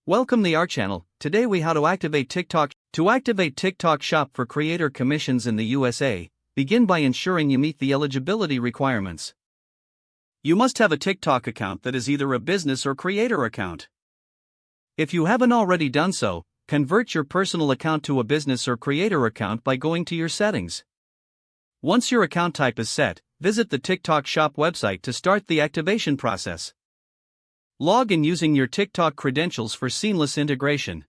Welcome to our channel. Today we how to activate TikTok. To activate TikTok Shop for creator commissions in the USA, begin by ensuring you meet the eligibility requirements. You must have a TikTok account that is either a business or creator account. If you haven't already done so, convert your personal account to a business or creator account by going to your settings. Once your account type is set, visit the TikTok Shop website to start the activation process. Log in using your TikTok credentials for seamless integration.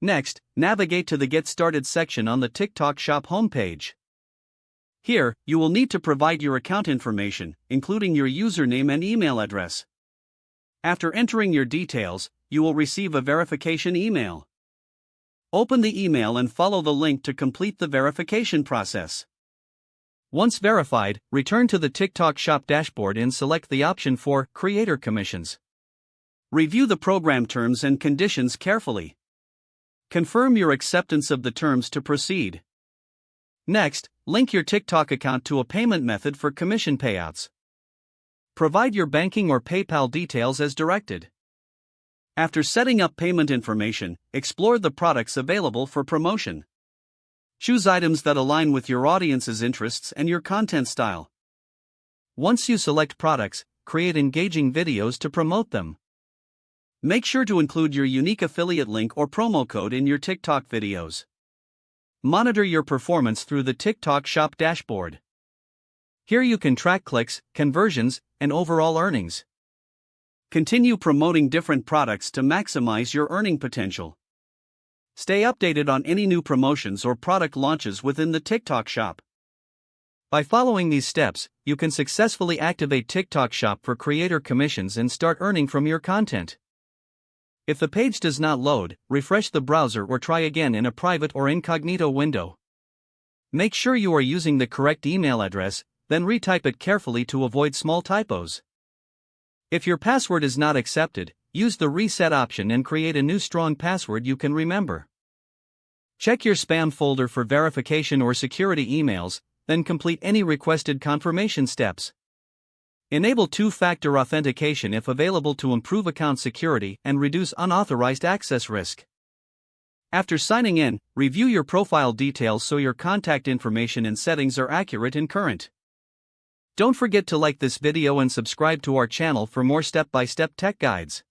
Next, navigate to the Get Started section on the TikTok Shop homepage. Here, you will need to provide your account information, including your username and email address. After entering your details, you will receive a verification email. Open the email and follow the link to complete the verification process. Once verified, return to the TikTok Shop dashboard and select the option for Creator Commissions. Review the program terms and conditions carefully. Confirm your acceptance of the terms to proceed. Next, link your TikTok account to a payment method for commission payouts. Provide your banking or PayPal details as directed. After setting up payment information, explore the products available for promotion. Choose items that align with your audience's interests and your content style. Once you select products, create engaging videos to promote them. Make sure to include your unique affiliate link or promo code in your TikTok videos. Monitor your performance through the TikTok Shop dashboard. Here you can track clicks, conversions, and overall earnings. Continue promoting different products to maximize your earning potential. Stay updated on any new promotions or product launches within the TikTok Shop. By following these steps, you can successfully activate TikTok Shop for creator commissions and start earning from your content. If the page does not load, refresh the browser or try again in a private or incognito window. Make sure you are using the correct email address, then retype it carefully to avoid small typos. If your password is not accepted, use the reset option and create a new strong password you can remember. Check your spam folder for verification or security emails, then complete any requested confirmation steps. Enable two-factor authentication if available to improve account security and reduce unauthorized access risk. After signing in, review your profile details so your contact information and settings are accurate and current. Don't forget to like this video and subscribe to our channel for more step-by-step tech guides.